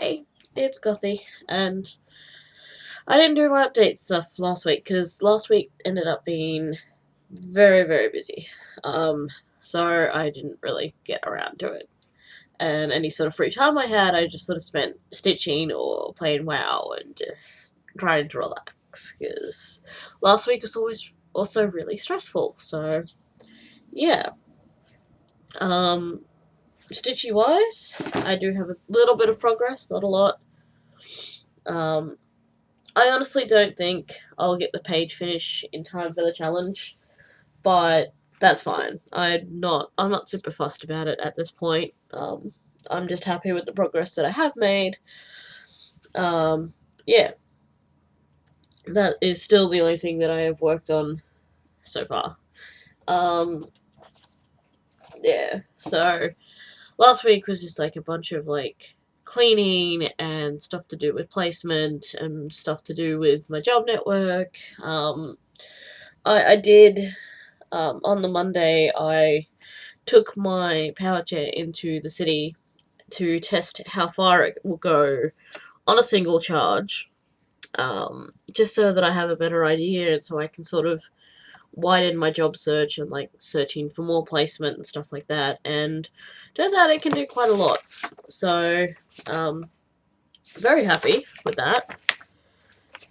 Hey, it's Gothy, and I didn't do my update stuff last week because last week ended up being very, very busy. Um, so I didn't really get around to it. And any sort of free time I had, I just sort of spent stitching or playing WoW and just trying to relax because last week was always also really stressful. So yeah, um, stitchy wise, I do have a little bit of progress, not a lot. Um, I honestly don't think I'll get the page finish in time for the challenge, but that's fine. I'm not super fussed about it at this point. I'm just happy with the progress that I have made. Um, yeah, that is still the only thing that I have worked on so far. Um, yeah, so last week was just like a bunch of like cleaning and stuff to do with placement and stuff to do with my job network. I did on the Monday, I took my power chair into the city to test how far it will go on a single charge, just so that I have a better idea and so I can sort of widen my job search and like searching for more placement and stuff like that. And turns out it can do quite a lot. So, um, very happy with that.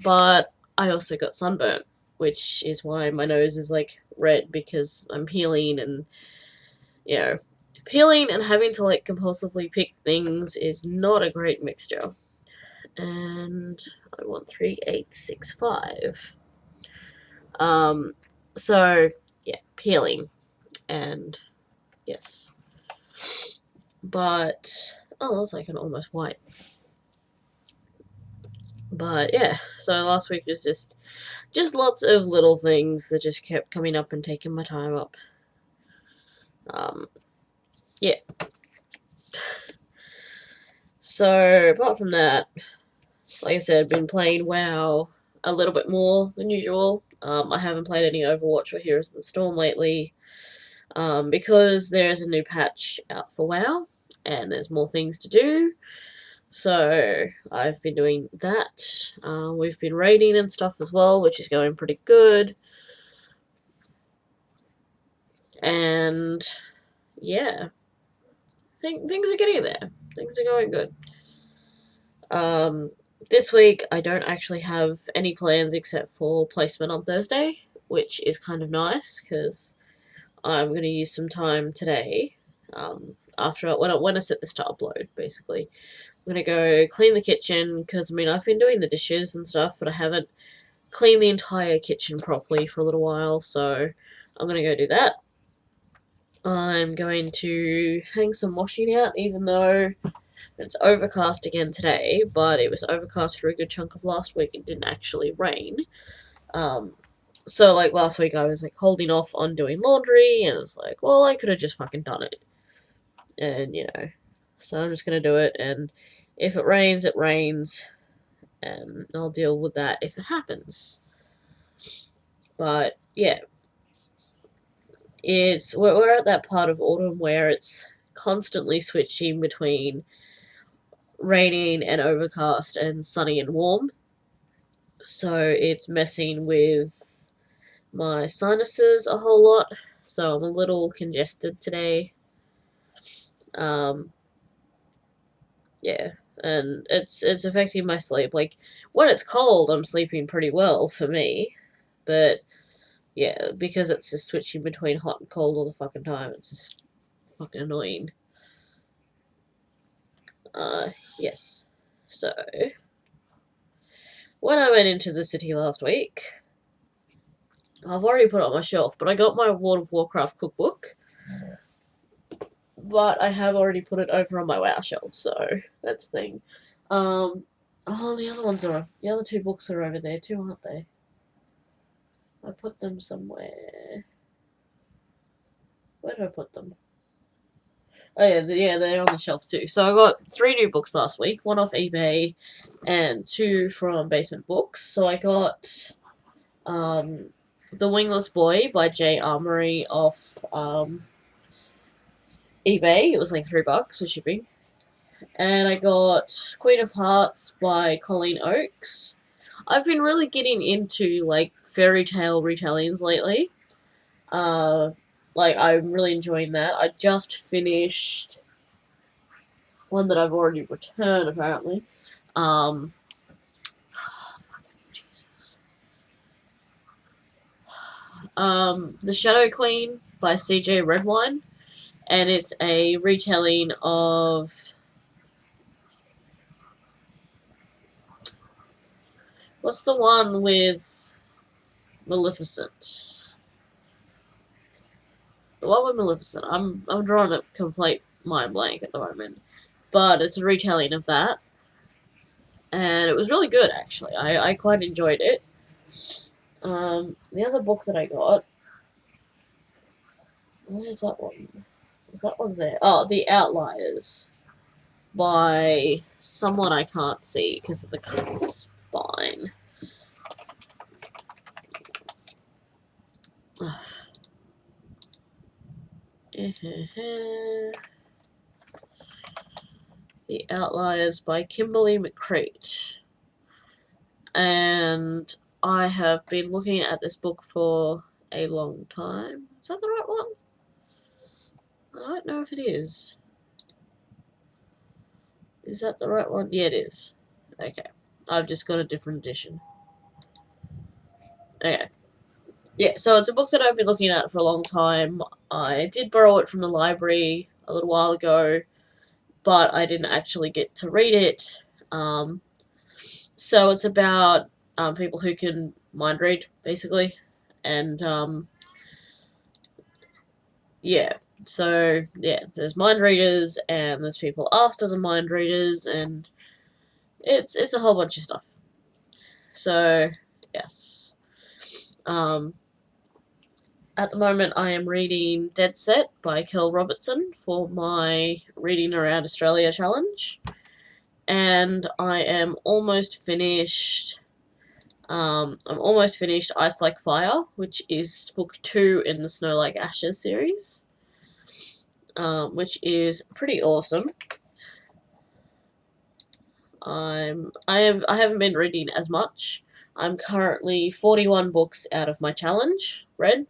But I also got sunburnt, which is why my nose is like red because I'm peeling and you know, peeling and having to like compulsively pick things is not a great mixture. And I want 3865. Um, so yeah, peeling and yes, but oh, that's like an almost white. But yeah, so last week was just lots of little things that just kept coming up and taking my time up. Yeah. So apart from that, like I said, been playing WoW a little bit more than usual. I haven't played any Overwatch or Heroes of the Storm lately because there's a new patch out for WoW and there's more things to do. So I've been doing that. We've been raiding and stuff as well, which is going pretty good. And yeah, things are getting there. Things are going good. Um, this week, I don't actually have any plans except for placement on Thursday, which is kind of nice because I'm going to use some time today. After when I set this to upload, basically, I'm going to go clean the kitchen because I mean I've been doing the dishes and stuff, but I haven't cleaned the entire kitchen properly for a little while, so I'm going to go do that. I'm going to hang some washing out, even though it's overcast again today, but it was overcast for a good chunk of last week. It didn't actually rain. Um, so, like, last week I was, like, holding off on doing laundry, and it's like, well, I could have just fucking done it. And, so I'm just gonna do it, and if it rains, it rains, and I'll deal with that if it happens. But, yeah. We're at that part of autumn where it's constantly switching between raining and overcast and sunny and warm. So it's messing with my sinuses a whole lot. So I'm a little congested today. Um, yeah, and it's affecting my sleep. Like when it's cold, I'm sleeping pretty well for me, but yeah, because it's just switching between hot and cold all the fucking time. It's just fucking annoying. Uh, yes. So when I went into the city last week, I've already put it on my shelf, but I got my World of Warcraft cookbook. But I have already put it over on my WoW shelf, so that's the thing. The other two books are over there too, aren't they? I put them somewhere. Where did I put them? Oh yeah, they're on the shelf too. So I got 3 new books last week, one off eBay, and 2 from Basement Books. So I got The Wingless Boy by Jay Armory off eBay. It was like $3 for shipping. And I got Queen of Hearts by Colleen Oakes. I've been really getting into like fairy tale retellings lately. Uh, like I'm really enjoying that. I just finished one that I've already returned apparently. Um, Jesus. The Shadow Queen by C.J. Redwine, and it's a retelling of what's the one with Maleficent? The one with Maleficent. I'm drawing a complete mind blank at the moment, but it's a retelling of that, and it was really good actually. I quite enjoyed it. The other book that I got, where is that one? Is that one there? Oh, The Outliers by someone I can't see because of the spine. The Outliers by Kimberly McCreight. And I have been looking at this book for a long time. Is that the right one? I don't know if it is. Is that the right one? Yeah, it is. Okay. I've just got a different edition. Okay. Yeah, so it's a book that I've been looking at for a long time. I did borrow it from the library a little while ago, but I didn't actually get to read it. So it's about people who can mind read, basically. And, yeah. So, yeah, there's mind readers, and there's people after the mind readers, and it's a whole bunch of stuff. So, yes. At the moment, I am reading Dead Set by Kel Robertson for my Reading Around Australia challenge. And I am almost finished. I'm almost finished Ice Like Fire, which is book 2 in the Snow Like Ashes series, which is pretty awesome. I haven't been reading as much. I'm currently 41 books out of my challenge read,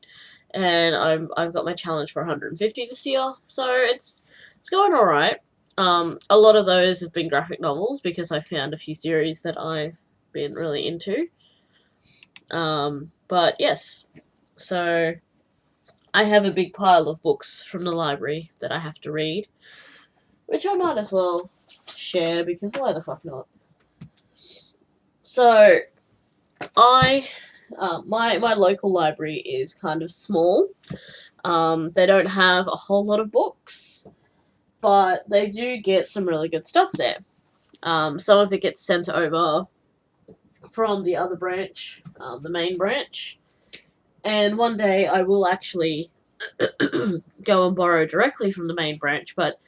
and I've got my challenge for 150 this year, so it's going all right. A lot of those have been graphic novels because I found a few series that I've been really into. But yes, so I have a big pile of books from the library that I have to read, which I might as well share because why the fuck not? So my local library is kind of small. They don't have a whole lot of books, but they do get some really good stuff there. Some of it gets sent over from the other branch, the main branch, and one day I will actually go and borrow directly from the main branch, but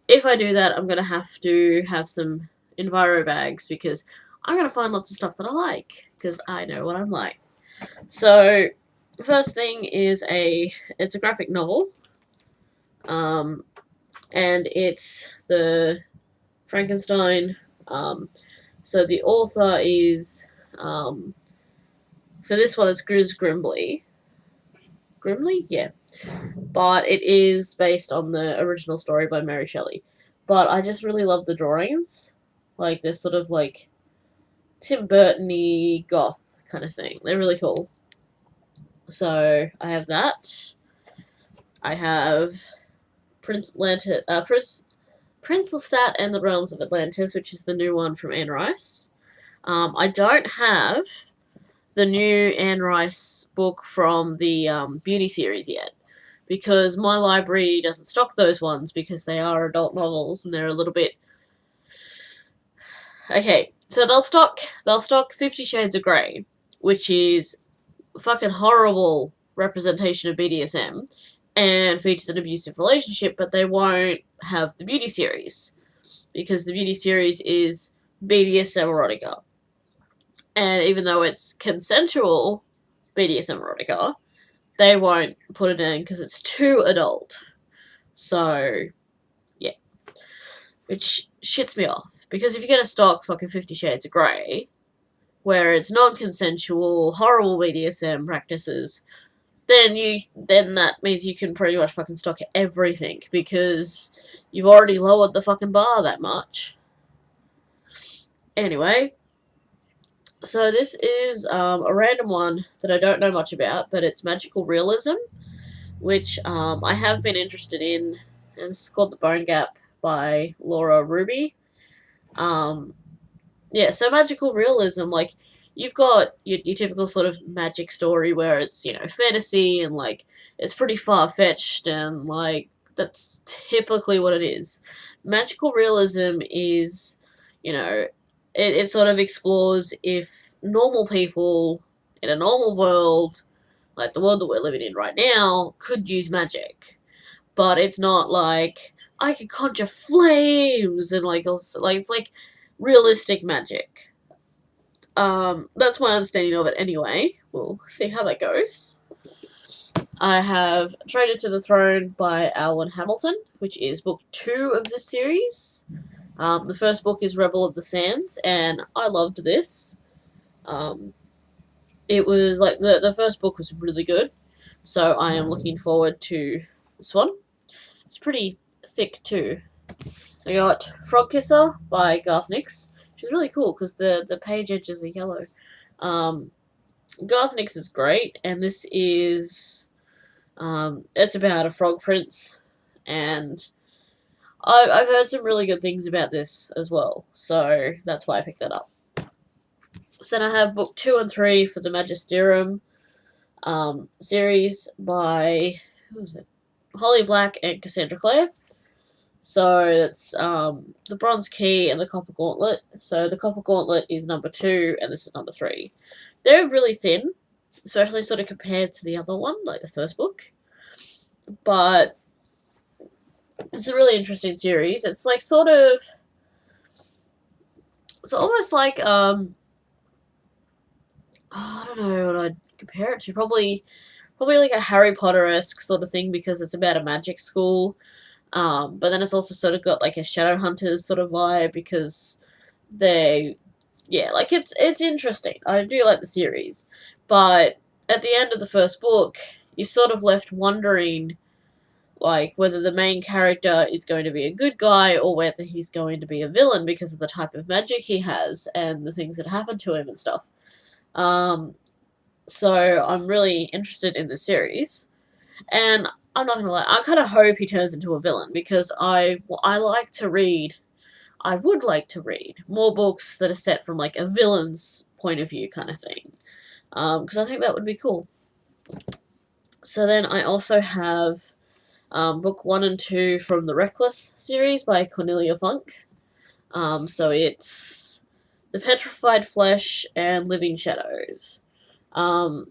if I do that, I'm going to have some Enviro bags because I'm going to find lots of stuff that I like because I know what I'm like. So, the first thing is it's a graphic novel, and it's the Frankenstein. So the author is, for this one, it's Grizz Grimley. Grimley? Yeah. But it is based on the original story by Mary Shelley. But I just really love the drawings. Like, they're sort of like Tim Burton-y goth kind of thing. They're really cool. So, I have that. I have Prince Lestat and the Realms of Atlantis, which is the new one from Anne Rice. I don't have the new Anne Rice book from the Beauty series yet, because my library doesn't stock those ones because they are adult novels and they're a little bit... Okay, so they'll stock 50 Shades of Grey, which is a fucking horrible representation of BDSM and features an abusive relationship, but they won't have the Beauty series because the Beauty series is BDSM erotica. And even though it's consensual BDSM erotica, they won't put it in because it's too adult. So, yeah. Which shits me off. Because if you're gonna stock fucking 50 Shades of Grey, where it's non-consensual, horrible BDSM practices, then that means you can pretty much fucking stock everything, because you've already lowered the fucking bar that much. Anyway, so this is a random one that I don't know much about, but it's magical realism, which I have been interested in, and it's called The Bone Gap by Laura Ruby. Yeah, so magical realism, like, you've got your typical sort of magic story where it's, fantasy and, like, it's pretty far-fetched and, like, that's typically what it is. Magical realism is, it sort of explores if normal people in a normal world, like the world that we're living in right now, could use magic. But it's not like, I can conjure flames and, like, also, like, it's like realistic magic. That's my understanding of it anyway. We'll see how that goes. I have Traded to the Throne by Alwyn Hamilton, which is book 2 of the series. The first book is Rebel of the Sands, and I loved this. It was, like, the first book was really good, so I am looking forward to this one. It's pretty thick, too. I got Frog Kisser by Garth Nix, which is really cool because the page edges are yellow. Garth Nix is great, and this is it's about a frog prince, and I've heard some really good things about this as well, so that's why I picked that up. So then I have book 2 and 3 for the Magisterium series by, who was it? Holly Black and Cassandra Clare. So it's the Bronze Key and the Copper Gauntlet. So the Copper Gauntlet is number 2, and this is number 3. They're really thin, especially sort of compared to the other one, like the first book. But it's a really interesting series. It's like sort of, it's almost like I don't know what I'd compare it to. Probably like a Harry Potter-esque sort of thing, because it's about a magic school. But then it's also sort of got like a Shadowhunters sort of vibe, because like it's interesting. I do like the series, but at the end of the first book, you're sort of left wondering, like, whether the main character is going to be a good guy or whether he's going to be a villain because of the type of magic he has and the things that happen to him and stuff. So I'm really interested in the series, and I'm not gonna lie, I kind of hope he turns into a villain, because I like to read, I would like to read more books that are set from, like, a villain's point of view kind of thing, because I think that would be cool. So then I also have book 1 and 2 from the Reckless series by Cornelia Funk. So it's The Petrified Flesh and Living Shadows.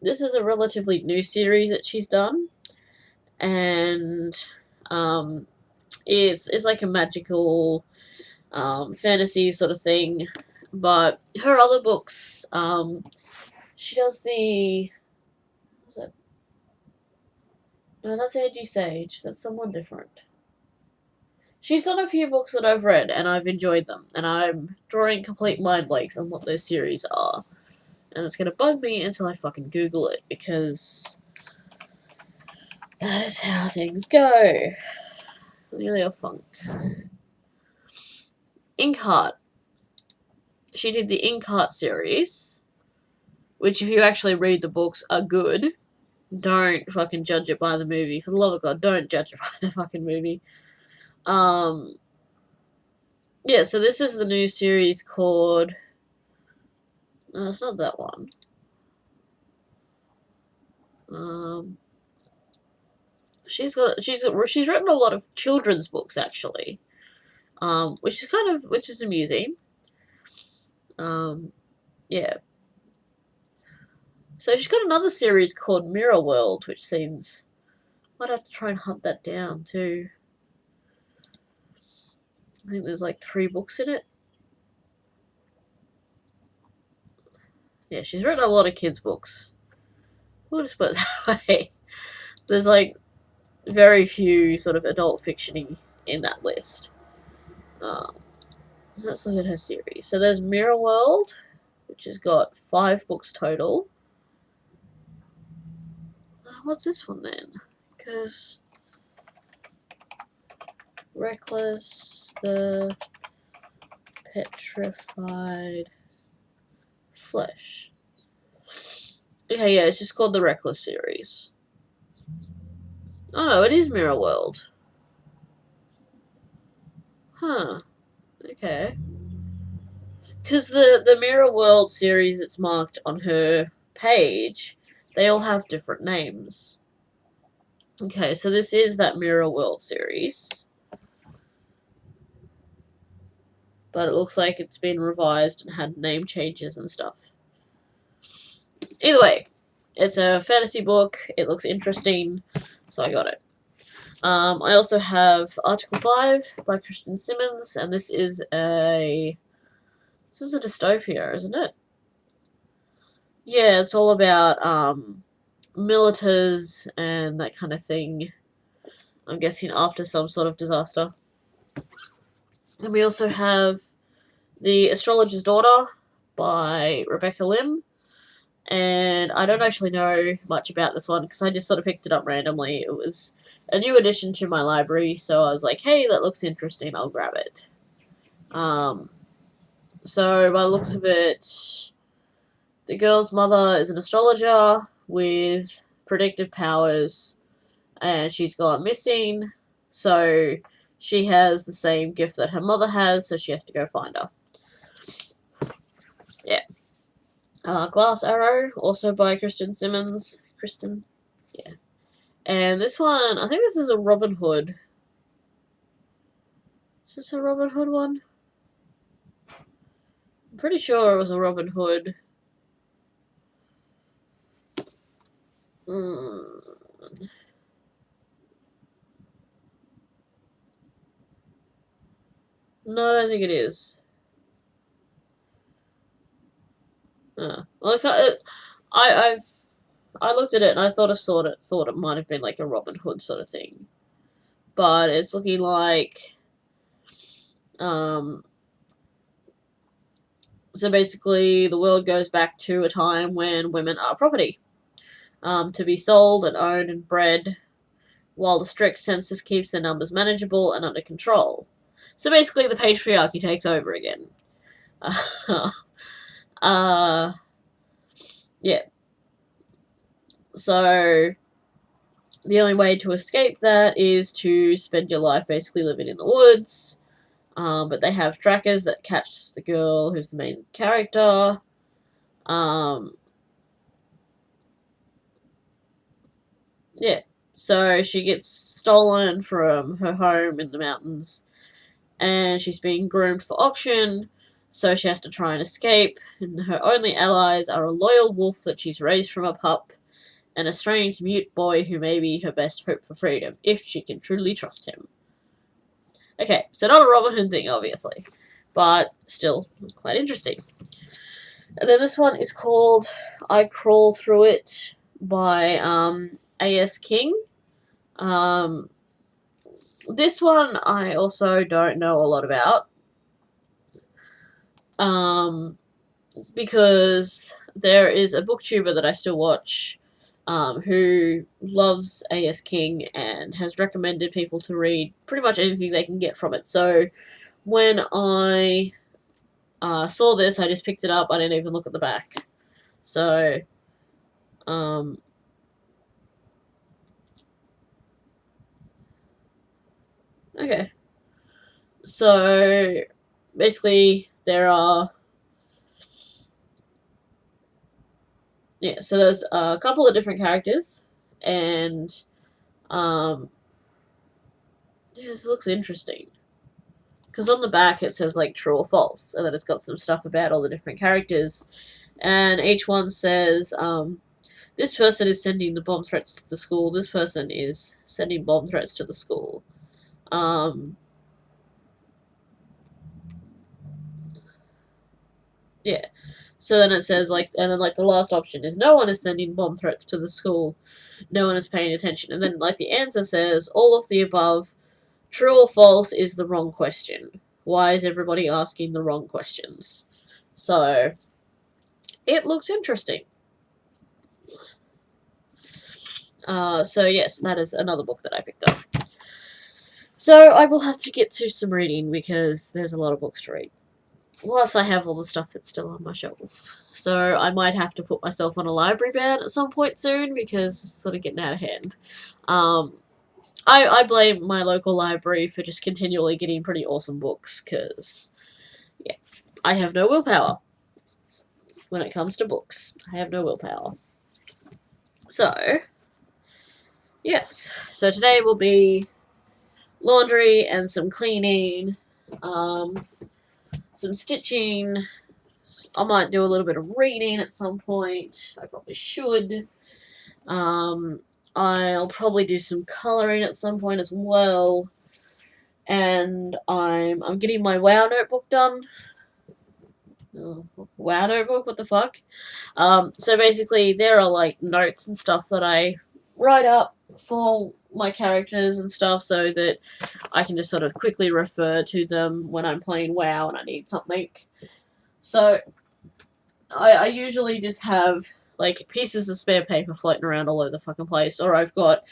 This is a relatively new series that she's done, and it's like a magical fantasy sort of thing. But her other books, she does the, what's that? No, that's Angie Sage. That's someone different. She's done a few books that I've read, and I've enjoyed them, and I'm drawing complete mind blanks on what those series are. And it's gonna bug me until I fucking Google it, because that is how things go. Cornelia Funk. Inkheart. She did the Inkheart series, which, if you actually read the books, are good. Don't fucking judge it by the movie. For the love of God, don't judge it by the fucking movie. Yeah, so this is the new series called... No, it's not that one. She's written a lot of children's books, actually, which is amusing. Yeah. So she's got another series called Mirror World, which seems... I'd have to try and hunt that down, too. I think there's like 3 books in it. Yeah, she's written a lot of kids' books. We'll just put it that way. There's like very few sort of adult fiction in that list. Let's look at her series. So there's Mirror World, which has got 5 books total. What's this one then? Because Reckless, the Petrified Flesh. Okay, yeah, it's just called the Reckless series. Oh no, it is Mirror World. Huh. Okay. Because the Mirror World series it's marked on her page, they all have different names. Okay, so this is that Mirror World series. But it looks like it's been revised and had name changes and stuff. Either way, it's a fantasy book. It looks interesting, so I got it. I also have Article 5 by Kristen Simmons, and this is a dystopia, isn't it? Yeah, it's all about militars and that kind of thing. I'm guessing after some sort of disaster. And we also have The Astrologer's Daughter by Rebecca Lim. And I don't actually know much about this one because I just sort of picked it up randomly. It was a new addition to my library, so I was like, hey, that looks interesting, I'll grab it. So by the looks of it, the girl's mother is an astrologer with predictive powers, and she's gone missing, so she has the same gift that her mother has, so she has to go find her. Yeah. Glass Arrow, also by Kristen Simmons. Yeah. And this one, I think this is a Robin Hood. Is this a Robin Hood one? I'm pretty sure it was a Robin Hood. No, I don't think it is. Well, I looked at it and I thought it might have been like a Robin Hood sort of thing, but it's looking like so basically the world goes back to a time when women are property, to be sold and owned and bred, while the strict census keeps their numbers manageable and under control. So basically the patriarchy takes over again. Yeah. So the only way to escape that is to spend your life basically living in the woods. But they have trackers that catch the girl who's the main character. Yeah. So she gets stolen from her home in the mountains, and she's being groomed for auction, so she has to try and escape, and her only allies are a loyal wolf that she's raised from a pup, and a strange mute boy who may be her best hope for freedom, if she can truly trust him. Okay, so not a Robin Hood thing, obviously, but still quite interesting. And then this one is called I Crawl Through It by A.S. King. This one I also don't know a lot about. Because there is a booktuber that I still watch who loves A.S. King and has recommended people to read pretty much anything they can get from it. So when I saw this, I just picked it up. I didn't even look at the back. So, okay. So, basically, there are... Yeah, so there's a couple of different characters, and yeah, this looks interesting. Because on the back it says like true or false, and then it's got some stuff about all the different characters, and each one says, this person is sending the bomb threats to the school, this person is sending bomb threats to the school. Yeah. So then it says, like, and then, like, the last option is no one is sending bomb threats to the school, no one is paying attention. And then, like, the answer says all of the above, true or false is the wrong question. why is everybody asking the wrong questions? So, it looks interesting. So yes, that is another book that I picked up. So I will have to get to some reading because there's a lot of books to read. Plus, I have all the stuff that's still on my shelf. So I might have to put myself on a library ban at some point soon because it's sort of getting out of hand. I blame my local library for just continually getting pretty awesome books because, yeah, I have no willpower when it comes to books. I have no willpower. So, yes. So today will be laundry and some cleaning, some stitching. I might do a little bit of reading at some point. I probably should. I'll probably do some colouring at some point as well. And I'm getting my WoW notebook done. Oh, WoW notebook? What the fuck? So basically, there are like notes and stuff that I write up for my characters and stuff so that I can just sort of quickly refer to them when I'm playing WoW and I need something. So I usually just have like pieces of spare paper floating around all over the fucking place, or I've got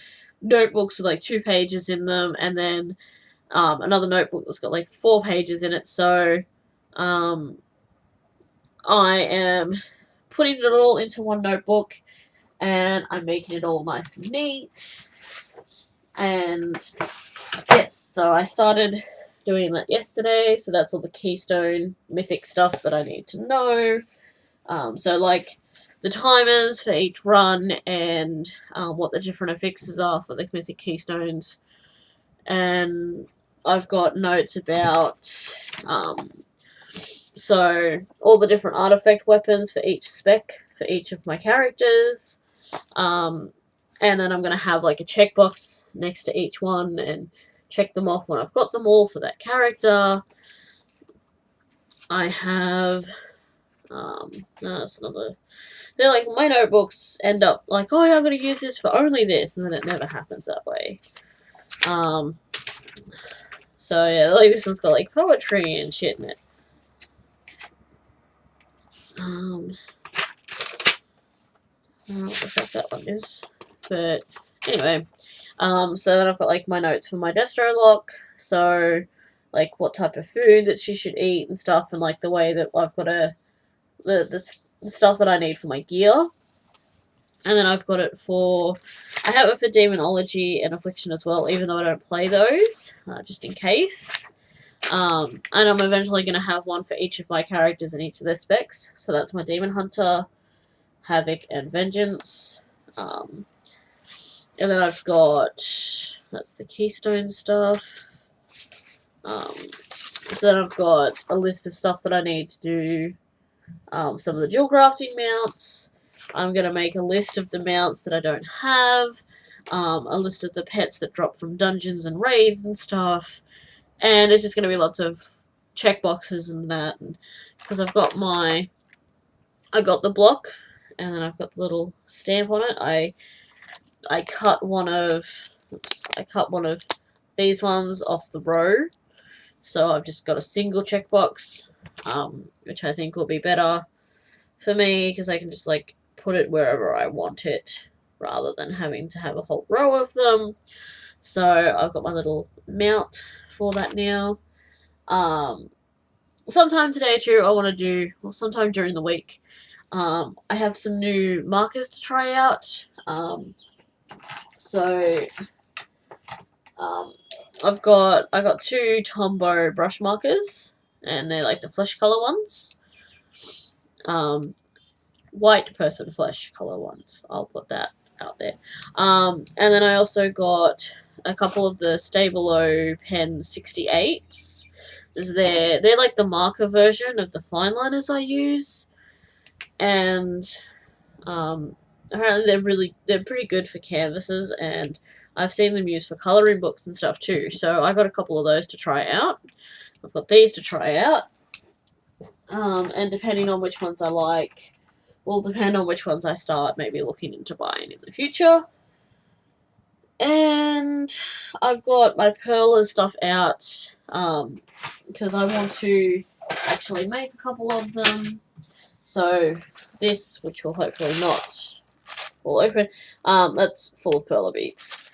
notebooks with like 2 pages in them, and then another notebook that's got like 4 pages in it. So I am putting it all into one notebook, and I'm making it all nice and neat. And yes, so I started doing that yesterday. So that's all the Keystone Mythic stuff that I need to know. So like the timers for each run and what the different affixes are for the Mythic Keystones. And I've got notes about so all the different artifact weapons for each spec for each of my characters. And then I'm going to have like a checkbox next to each one and check them off when I've got them all for that character. I have that's another. They're like, my notebooks end up like, oh yeah, I'm going to use this for only this, and then it never happens that way. So yeah, like this one's got like poetry and shit in it. I don't know what the fuck that one is. But anyway, so then I've got like my notes for my Destro lock, so like what type of food that she should eat and stuff, and like the way that I've got the stuff that I need for my gear. And then I've got it for, I have it for Demonology and Affliction as well, even though I don't play those, just in case. And I'm eventually going to have one for each of my characters and each of their specs. So that's my Demon Hunter, Havoc, and Vengeance. And then I've got, that's the Keystone stuff. So then I've got a list of stuff that I need to do. Some of the dual crafting mounts. I'm going to make a list of the mounts that I don't have. A list of the pets that drop from dungeons and raids and stuff. And it's just going to be lots of checkboxes and that. Because I got the block, and then I've got the little stamp on it. I cut one of these ones off the row. So I've just got a single checkbox, which I think will be better for me because I can just like put it wherever I want it rather than having to have a whole row of them. So I've got my little mount for that now. Sometime today too, I want to do, well, sometime during the week, I have some new markers to try out. I got 2 Tombow brush markers, and they're like the flesh color ones. White person flesh color ones. I'll put that out there. And then I also got a couple of the Stabilo Pen 68s. They're like the marker version of the fine liners I use, and apparently they're pretty good for canvases, and I've seen them used for colouring books and stuff too. So I got a couple of those to try out. I've got these to try out, and depending on which ones I like, will depend on which ones I start maybe looking into buying in the future. And I've got my perler stuff out because I want to actually make a couple of them. So this, which will hopefully not fall open, that's full of perler beads.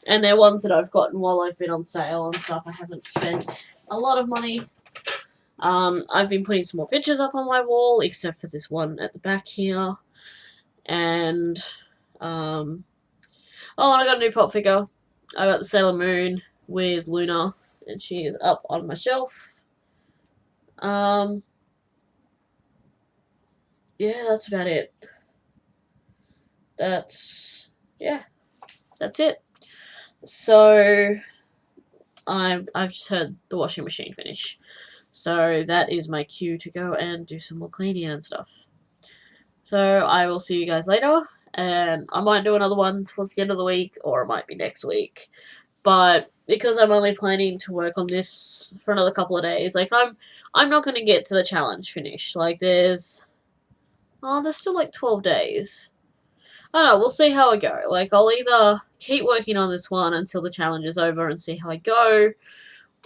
And they're ones that I've gotten while I've been on sale and stuff. I haven't spent a lot of money. I've been putting some more pictures up on my wall, except for this one at the back here. And, oh, and I got a new pop figure. I got the Sailor Moon with Luna, and she is up on my shelf. Yeah, that's about it. That's it. So, I've just heard the washing machine finish. So that is my cue to go and do some more cleaning and stuff. So I will see you guys later, and I might do another one towards the end of the week, or it might be next week. But because I'm only planning to work on this for another couple of days, like I'm not gonna get to the challenge finish. Like there's still like 12 days. I don't know, we'll see how I go. Like I'll either keep working on this one until the challenge is over and see how I go,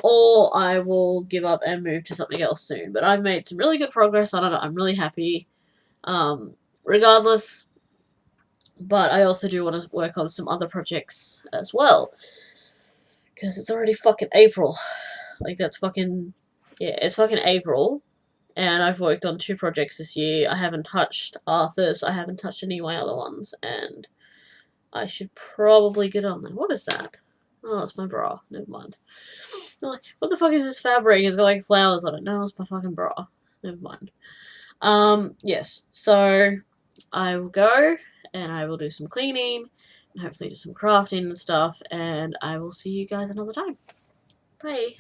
or I will give up and move to something else soon. But I've made some really good progress on it. I'm really happy. Regardless, but I also do want to work on some other projects as well, because it's already fucking April. Like that's fucking, yeah, it's fucking April, and I've worked on 2 projects this year. I haven't touched Arthur's, I haven't touched any of my other ones, and I should probably get on there. What is that? Oh, it's my bra. Never mind. Like, what the fuck is this fabric? It's got like flowers on it. No, it's my fucking bra. Never mind. Yes. So I will go and I will do some cleaning and hopefully do some crafting and stuff, and I will see you guys another time. Bye.